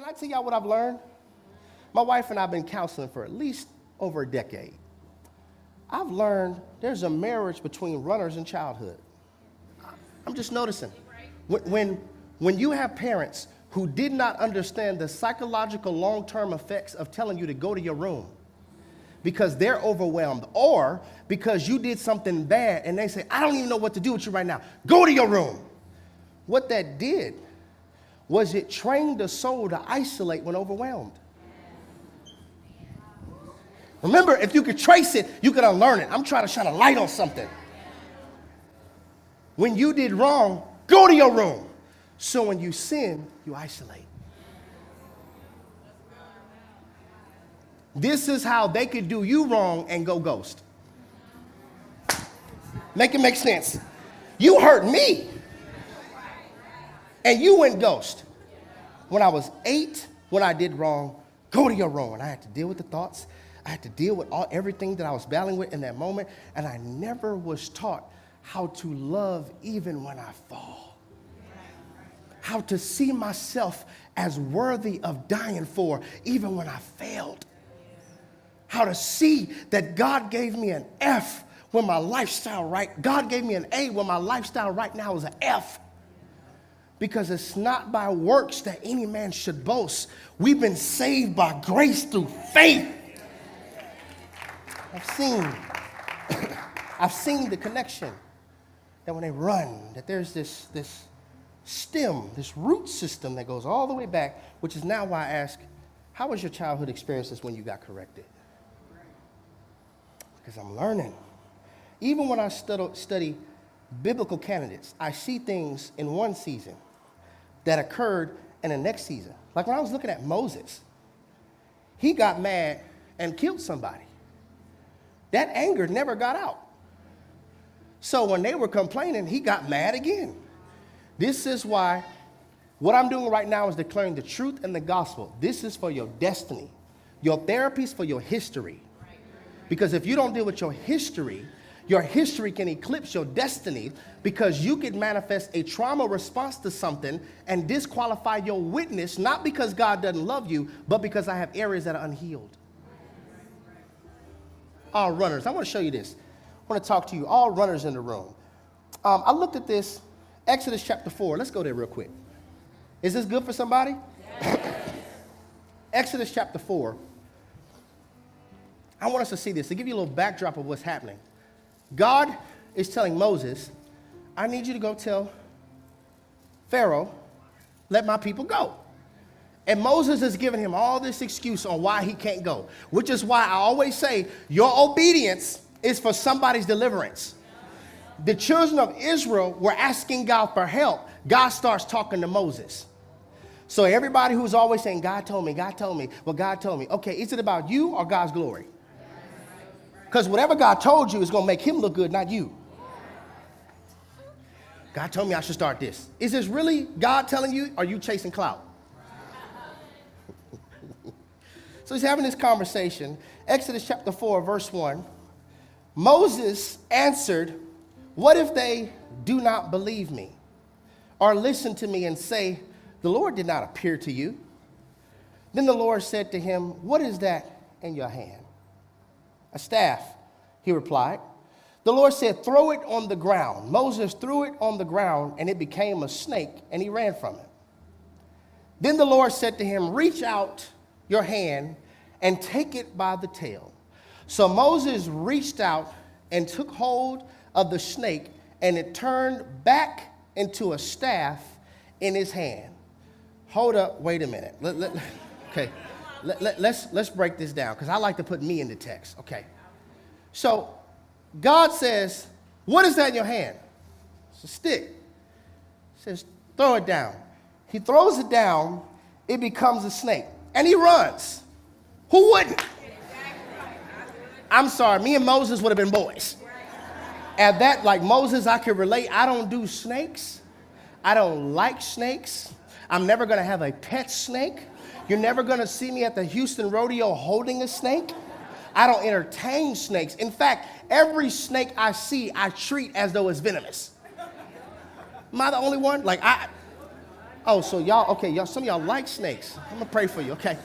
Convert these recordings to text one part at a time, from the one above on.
I tell y'all what I've learned? My wife and I have been counseling for at least over a decade. I've learned there's a marriage between runners and childhood. I'm just noticing. When you have parents who did not understand the psychological long-term effects of telling you to go to your room because they're overwhelmed, or because you did something bad and they say, I don't even know what to do with you right now. Go to your room. What that did was it trained the soul to isolate when overwhelmed. Remember, if you could trace it, you could unlearn it. I'm trying to shine a light on something. When you did wrong, go to your room. So when you sin, you isolate. This is how they could do you wrong and go ghost. Make it make sense. You hurt me. And you went ghost. When I was 8, when I did wrong, go to your room. And I had to deal with the thoughts. I had to deal with everything that I was battling with in that moment. And I never was taught how to love even when I fall. How to see myself as worthy of dying for even when I failed. How to see that God gave me an F when my lifestyle right. God gave me an A when my lifestyle right now is an F. Because it's not by works that any man should boast. We've been saved by grace through faith. I've seen the connection that when they run, that there's this stem, this root system that goes all the way back, which is now why I ask, how was your childhood experiences when you got corrected? Because I'm learning. Even when I study biblical candidates, I see things in one season that occurred in the next season. Like when I was looking at Moses, he got mad and killed somebody. That anger never got out. So when they were complaining, he got mad again. This is why what I'm doing right now is declaring the truth and the gospel. This is for your destiny. Your therapy is for your history. Because if you don't deal with your history can eclipse your destiny, because you could manifest a trauma response to something and disqualify your witness, not because God doesn't love you, but because I have areas that are unhealed. All runners, I want to show you this. I want to talk to you, all runners in the room. I looked at this, Exodus chapter 4. Let's go there real quick. Is this good for somebody? Yes. Exodus chapter 4. I want us to see this, to give you a little backdrop of what's happening. God is telling Moses, I need you to go tell Pharaoh, let my people go. And Moses is giving him all this excuse on why he can't go, which is why I always say your obedience is for somebody's deliverance. The children of Israel were asking God for help. God starts talking to Moses. So everybody who's always saying, God told me, well, God told me. Okay, is it about you or God's glory? Because whatever God told you is going to make him look good, not you. God told me I should start this. Is this really God telling you, or are you chasing clout? So he's having this conversation. Exodus chapter 4, verse 1. Moses answered, what if they do not believe me or listen to me and say, the Lord did not appear to you? Then the Lord said to him, what is that in your hand? A staff, he replied. The Lord said, throw it on the ground. Moses threw it on the ground, and it became a snake, and he ran from it. Then the Lord said to him, reach out your hand and take it by the tail. So Moses reached out and took hold of the snake, and it turned back into a staff in his hand. Hold up, wait a minute. Okay. Let's break this down, because I like to put me in the text. Okay. So God says, what is that in your hand? It's a stick. He says, throw it down. He throws it down, it becomes a snake, and he runs. Who wouldn't? I'm sorry, me and Moses would have been boys. At that, like Moses, I could relate. I don't do snakes. I don't like snakes. I'm never going to have a pet snake. You're never going to see me at the Houston rodeo holding a snake. I don't entertain snakes. In fact, every snake I see, I treat as though it's venomous. Am I the only one? Like, Oh, so y'all, okay, y'all, some of y'all like snakes. I'm gonna pray for you, okay?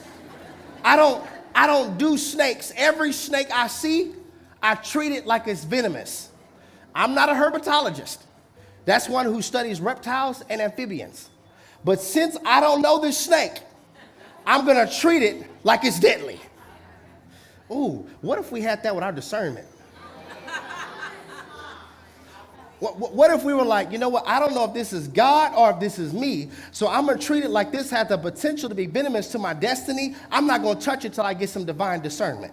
I don't do snakes. Every snake I see, I treat it like it's venomous. I'm not a herpetologist. That's one who studies reptiles and amphibians. But since I don't know this snake, I'm gonna treat it like it's deadly. Ooh, what if we had that with our discernment? What if we were like, you know what, I don't know if this is God or if this is me, so I'm going to treat it like this has the potential to be venomous to my destiny. I'm not going to touch it till I get some divine discernment.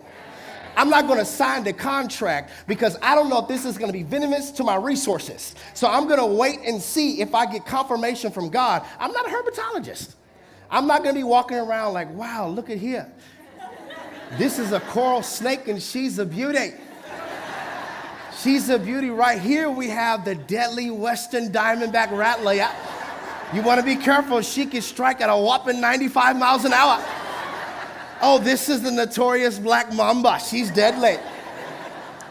I'm not going to sign the contract because I don't know if this is going to be venomous to my resources. So I'm going to wait and see if I get confirmation from God. I'm not a herpetologist. I'm not going to be walking around like, wow, look at here. This is a coral snake and she's a beauty. She's a beauty. Right here we have the deadly western diamondback rattler. You want to be careful. She can strike at a whopping 95 miles an hour. Oh, this is the notorious black mamba. She's deadly.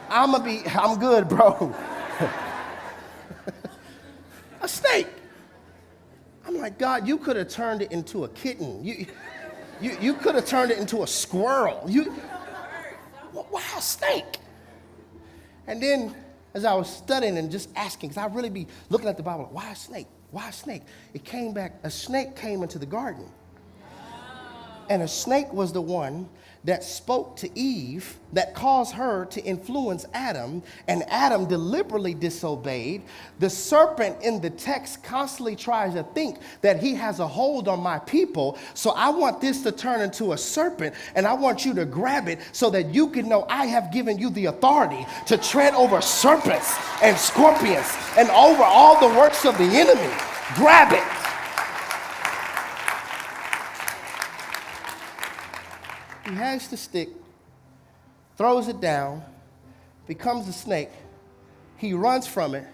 I'm good, bro. A snake. I'm like, God, you could have turned it into a kitten. You could have turned it into a squirrel. Why a snake? And then as I was studying and just asking, because I really be looking at the Bible, like, why a snake? Why a snake? It came back, a snake came into the garden. And a snake was the one that spoke to Eve, that caused her to influence Adam, and Adam deliberately disobeyed. The serpent in the text constantly tries to think that he has a hold on my people, so I want this to turn into a serpent, and I want you to grab it so that you can know I have given you the authority to tread over serpents and scorpions and over all the works of the enemy. Grab it. He has the stick, throws it down, becomes a snake. He runs from it.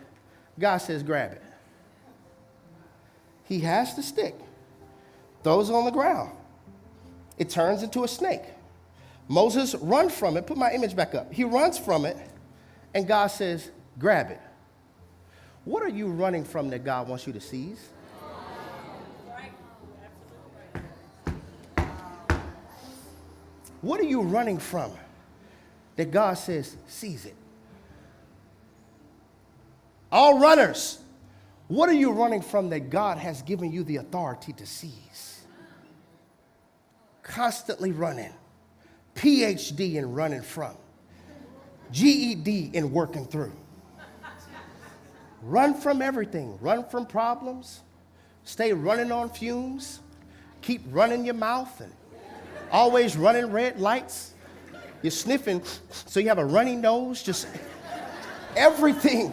God says, grab it. He has the stick, throws it on the ground. It turns into a snake. Moses runs from it. Put my image back up. He runs from it, and God says, grab it. What are you running from that God wants you to seize? What are you running from that God says, seize it? All runners, what are you running from that God has given you the authority to seize? Constantly running. PhD in running from. GED in working through. Run from everything. Run from problems. Stay running on fumes. Keep running your mouth and always running red lights. You're sniffing, so you have a runny nose. Just everything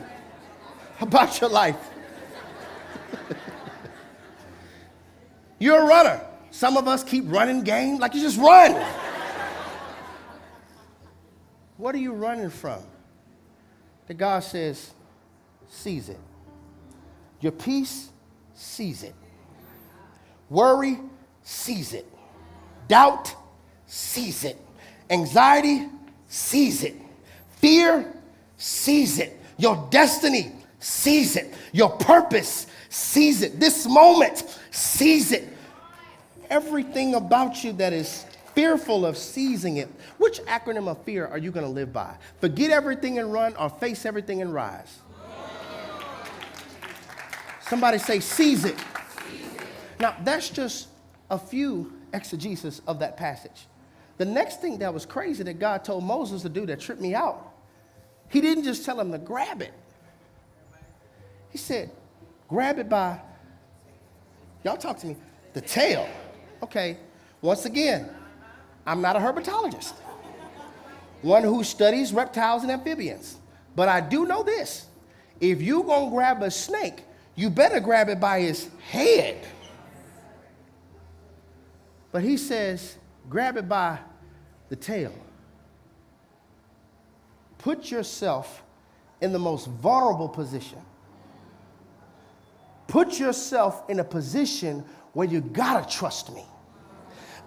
about your life. You're a runner. Some of us keep running game like you just run. What are you running from? That God says, seize it. Your peace, seize it. Worry, seize it. Doubt, seize it. Anxiety, seize it. Fear, seize it. Your destiny, seize it. Your purpose, seize it. This moment, seize it. Everything about you that is fearful of seizing it, which acronym of fear are you going to live by? Forget everything and run, or face everything and rise? Somebody say, seize it. Now, that's just a few exegesis of that passage. The next thing that was crazy that God told Moses to do that tripped me out, he didn't just tell him to grab it. He said, grab it by, y'all talk to me, the tail. Okay, once again, I'm not a herpetologist, one who studies reptiles and amphibians. But I do know this. If you're going to grab a snake, you better grab it by his head. But he says, grab it by the tail. Put yourself in the most vulnerable position. Put yourself in a position where you gotta trust me.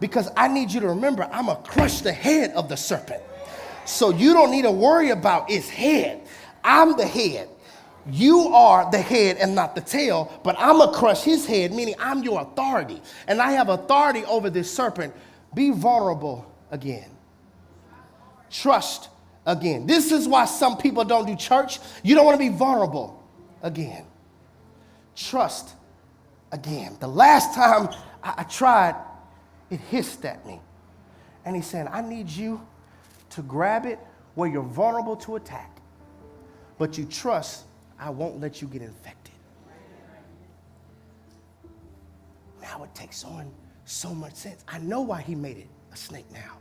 Because I need you to remember, I'm gonna crush the head of the serpent. So you don't need to worry about its head. I'm the head. You are the head and not the tail, but I'm going to crush his head, meaning I'm your authority. And I have authority over this serpent. Be vulnerable again. Trust again. This is why some people don't do church. You don't want to be vulnerable again. Trust again. The last time I tried, it hissed at me. And he's saying, I need you to grab it where you're vulnerable to attack, but you trust I won't let you get infected. Now it takes on so much sense. I know why he made it a snake now.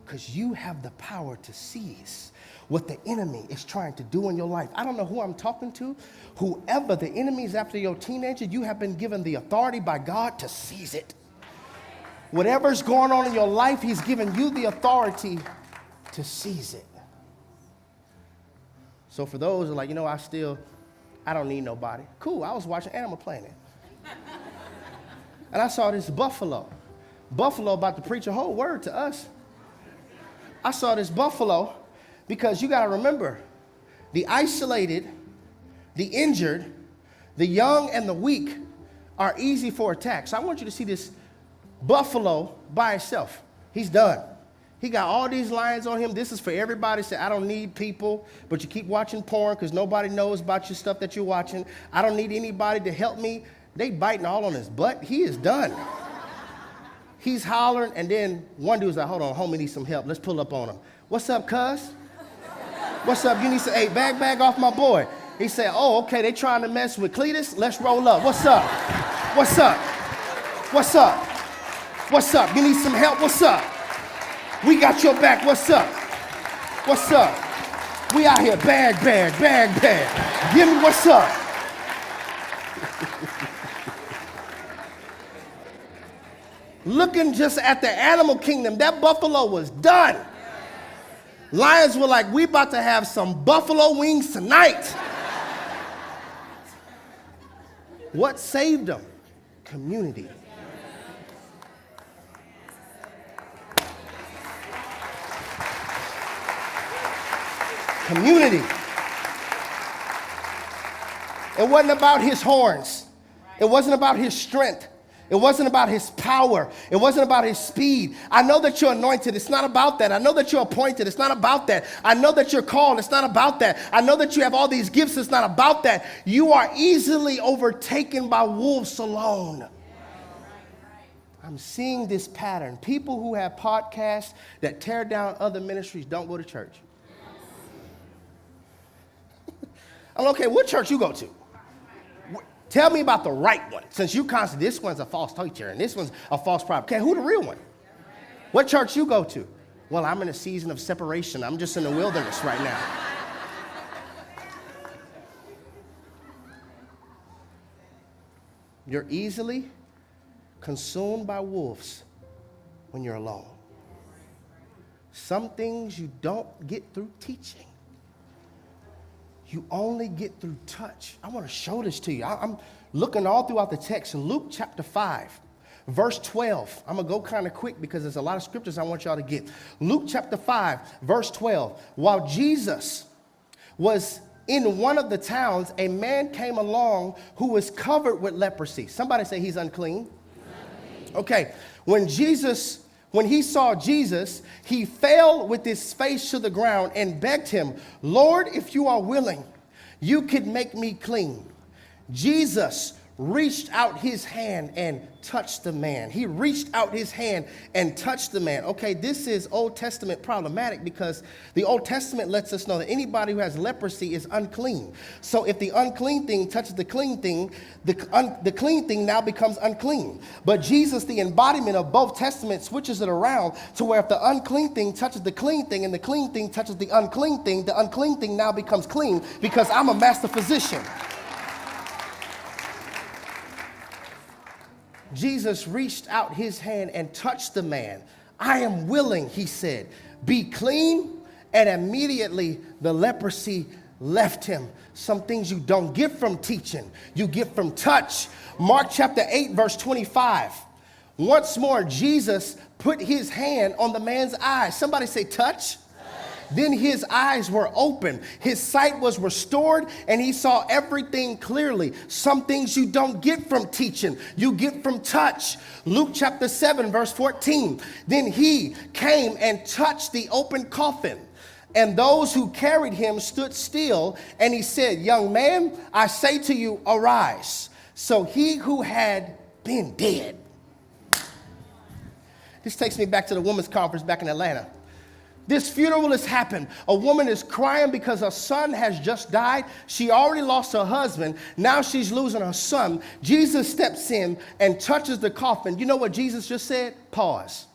Because you have the power to seize what the enemy is trying to do in your life. I don't know who I'm talking to. Whoever the enemy is after your teenager, you have been given the authority by God to seize it. Whatever's going on in your life, he's given you the authority to seize it. So for those who are like, I don't need nobody. Cool, I was watching Animal Planet. And I saw this buffalo. Buffalo about to preach a whole word to us. I saw this buffalo because you got to remember, the isolated, the injured, the young, and the weak are easy for attack. So I want you to see this buffalo by itself. He's done. He got all these lions on him. This is for everybody. Say, I don't need people, but you keep watching porn because nobody knows about your stuff that you're watching. I don't need anybody to help me. They biting all on his butt. He is done. He's hollering, and then one dude's like, hold on, homie needs some help. Let's pull up on him. What's up, cuz? What's up? You need some, hey, bag off my boy. He said, oh, okay, they trying to mess with Cletus. Let's roll up. What's up? What's up? What's up? What's up? You need some help? What's up? We got your back. What's up? What's up? We out here. Bag. Give me what's up. Looking just at the animal kingdom, that buffalo was done. Lions were like, we about to have some buffalo wings tonight. What saved them? Community. Community. It wasn't about his horns. It wasn't about his strength. It wasn't about his power. It wasn't about his speed. I know that you're anointed. It's not about that. I know that you're appointed. It's not about that. I know that you're called. It's not about that. I know that you have all these gifts. It's not about that. You are easily overtaken by wolves alone. I'm seeing this pattern. People who have podcasts that tear down other ministries don't go to church. I'm okay, what church you go to? Tell me about the right one. Since you constantly, this one's a false teacher and this one's a false prophet. Okay, who the real one? What church you go to? Well, I'm in a season of separation. I'm just in the wilderness right now. You're easily consumed by wolves when you're alone. Some things you don't get through teaching. You only get through touch. I want to show this to you. I'm looking all throughout the text in Luke chapter 5, verse 12. I'm going to go kind of quick because there's a lot of scriptures I want y'all to get. Luke chapter 5, verse 12. While Jesus was in one of the towns, a man came along who was covered with leprosy. Somebody say he's unclean. Okay, when he saw Jesus, he fell with his face to the ground and begged him, Lord, if you are willing, you could make me clean. Jesus reached out his hand and touched the man. He reached out his hand and touched the man. Okay, this is Old Testament problematic because the Old Testament lets us know that anybody who has leprosy is unclean. So if the unclean thing touches the clean thing, the clean thing now becomes unclean. But Jesus, the embodiment of both testaments, switches it around to where if the unclean thing touches the clean thing and the clean thing touches the unclean thing now becomes clean because I'm a master physician. Jesus reached out his hand and touched the man. I am willing, he said, be clean. And immediately the leprosy left him. Some things you don't get from teaching, you get from touch. Mark chapter 8, verse 25. Once more, Jesus put his hand on the man's eye. Somebody say touch. Then his eyes were open, his sight was restored, and he saw everything clearly. Some things you don't get from teaching, you get from touch. Luke chapter 7, verse 14. Then he came and touched the open coffin, and those who carried him stood still, and he said, young man, I say to you, arise. So he who had been dead. This takes me back to the women's conference back in Atlanta. This funeral has happened. A woman is crying because her son has just died. She already lost her husband. Now she's losing her son. Jesus steps in and touches the coffin. You know what Jesus just said? Pause.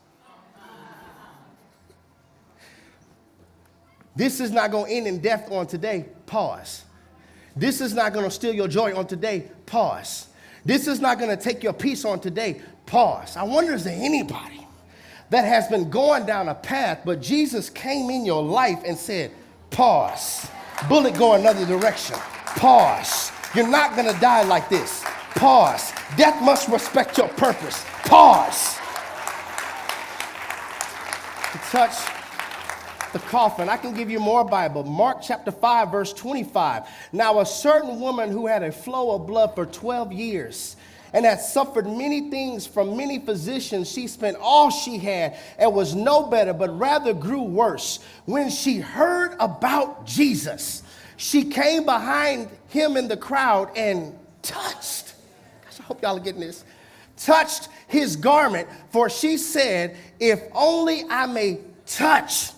This is not going to end in death on today. Pause. This is not going to steal your joy on today. Pause. This is not going to take your peace on today. Pause. I wonder, is there anybody that has been going down a path, but Jesus came in your life and said, pause. Bullet go another direction. Pause. You're not going to die like this. Pause. Death must respect your purpose. Pause. To touch the coffin. I can give you more Bible. Mark chapter 5, verse 25. Now a certain woman who had a flow of blood for 12 years and had suffered many things from many physicians, she spent all she had and was no better, but rather grew worse. When she heard about Jesus, she came behind him in the crowd and touched. Gosh, I hope y'all are getting this. Touched his garment, for she said, if only I may touch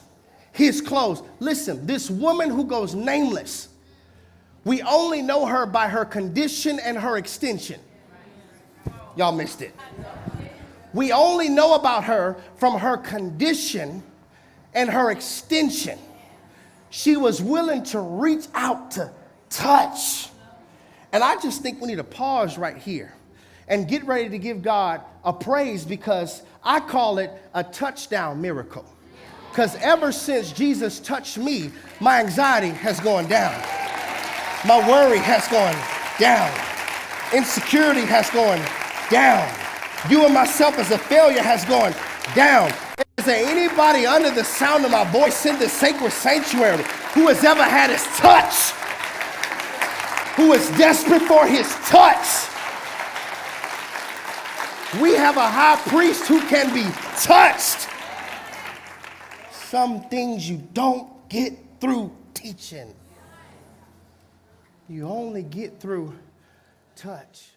his clothes. Listen, this woman who goes nameless, we only know her by her condition and her extension. Y'all missed it. We only know about her from her condition and her extension. She was willing to reach out to touch. And I just think we need to pause right here and get ready to give God a praise, because I call it a touchdown miracle. Because ever since Jesus touched me, my anxiety has gone down. My worry has gone down. Insecurity has gone down. Viewing myself as a failure has gone down. Is there anybody under the sound of my voice in the sacred sanctuary who has ever had his touch? Who is desperate for his touch? We have a high priest who can be touched. Some things you don't get through teaching. You only get through touch.